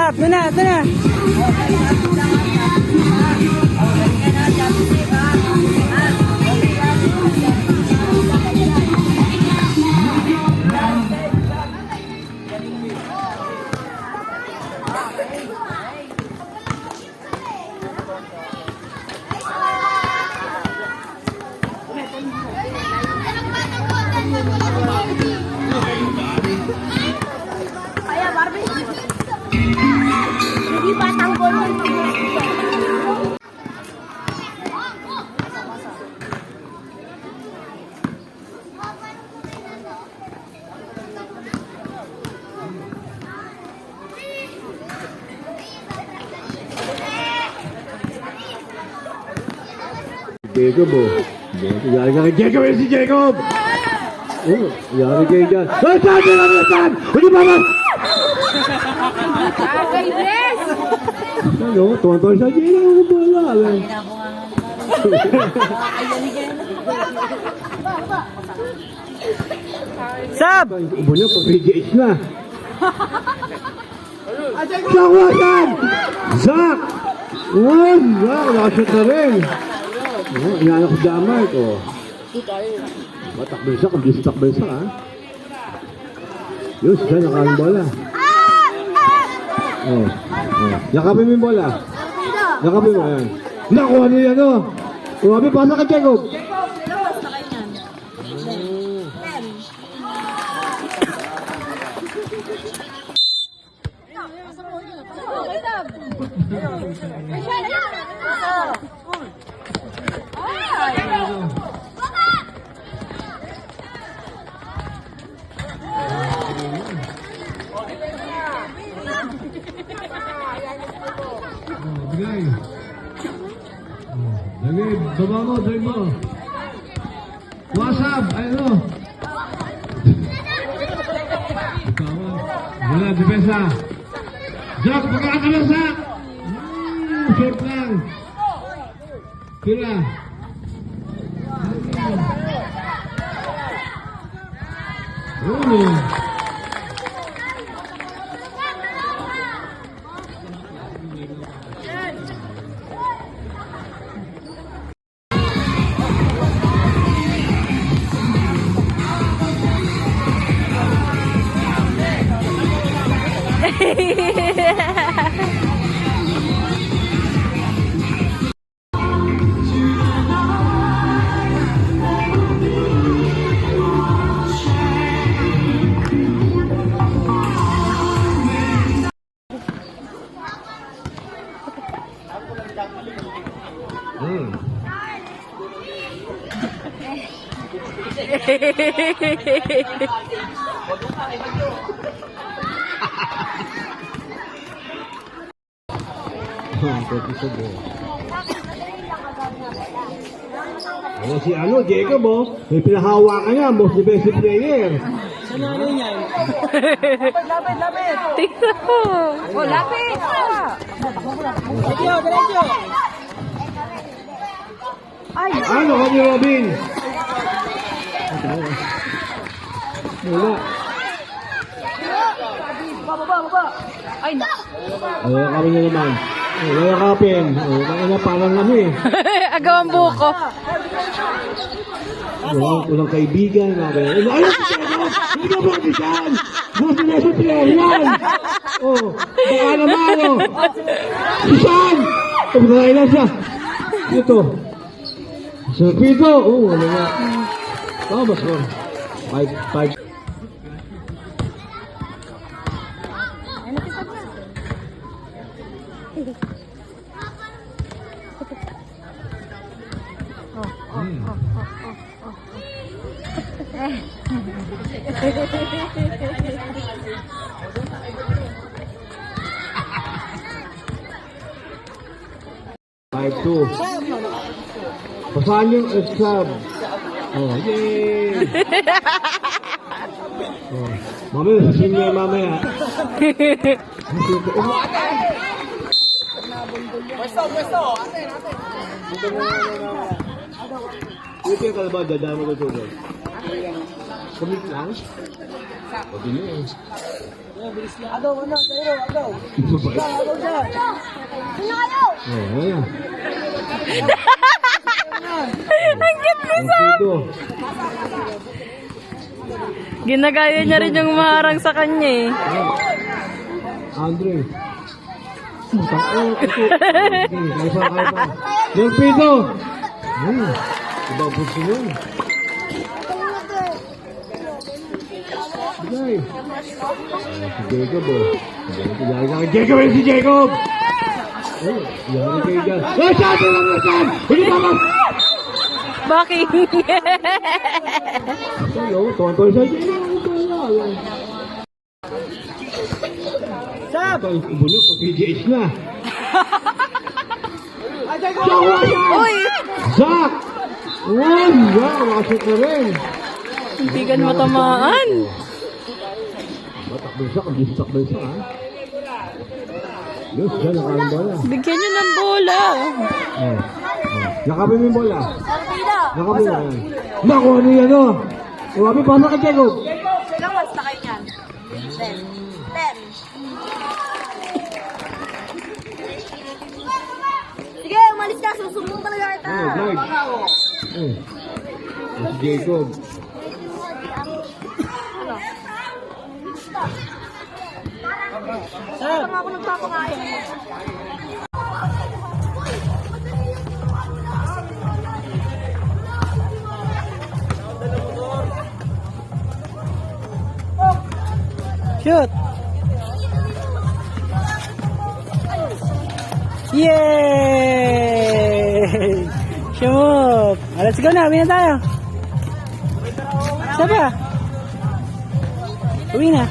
Sab, ito na, ito na. Kaya Barbie. Hindi ba tanggol mo? Jacob, oh. Yari ka kay Jacob, si Jacob! Oh, yari kayo dyan. Ay, saan! Saan! Hindi ba ba? Agay, yes! Ano? Tuwan-tuwan siya. Hindi lang ako pala. Sab! Ubo niya, pag-PGH na. Zach, wasan! Zach! Uwan! Zach, nakashoot na rin. Oh, inanak ko damay ko. Matakbay siya, kung takbay siya, ha? Yun, siya nakaling bola. Oh, oh. Yakapin mo yung bola. Yakapin mo, yan. Nakuha niya yan, oh. Uwabi, pasa kay Jacob. Bigay. David, baba mo, drive mo. WhatsApp, ano? Wala, depensa. Jack, pagkakalas ha! Short lang. Kira. Uno. Oh, si ano, Jacob, oh. May pinahawakan niya, most defensive player. Saan ano yan? Lapit! Tingnan mo! Oh, lapit! Diretso, diretso! Ay! Ano kami, Robin? Wala. Baba! Ay, na! Wala kami na naman. Wala kapin. Wala na parang ano eh. Agawang buko. Walang kaibigan. Ayun, si Jacob! Hindi ka ba kapitan? Most defensive player yan! Oh, baka naman, oh. Si Sean! Pagkakain lang siya. Ito. Sa Pito. Oh, wala nga. Tama, score. 5. Five, 2. Pasahan yung sub. Oh, yay! Oh, mamaya, sasayin niya mamaya. Pwesto! Ate! Ito yung kalabad, dadama ko ito. Commit lang? Pwede na eh. Agaw, ano, Jairo, agaw. Ito ba? Agaw dyan. Oh, ayan. Ang cute ni Sam. Ito. Ginagaya niya rin yung maharang sa kanya eh. Andre. Ito. Kaya pa. Del Pito. Iba po siya. Ay. Si Jacob oh. Jacob yun si Jacob! Oh, yan kay Jacob. Oh, sabi lang na Sam! Hindi pa ka! Bakit? Hello, tuwan-tuwan sa Sam! Ito, ubulo ko, PGH na. Uy! Zach! Wow! Makasot na rin. Hindi ka matamaan. Takbo siya, kung di takbo siya, ha? Yes, yan, nakalang bola. Bigyan niyo ng bola. Oh. Nakabin mo yung bola. Nakabin mo yan. Naku, ano yan, oh? Wabi, paano ka, Jacob? Ilang months na kayo niyan? 10. Sige, umalis ka. Susumbong talaga kita. Ano, guard? Si Jacob. Sam! Ako nagpapakain. Shoot! Yay! Shoot! Let's go na, uwi na tayo. Saba? Uwi na.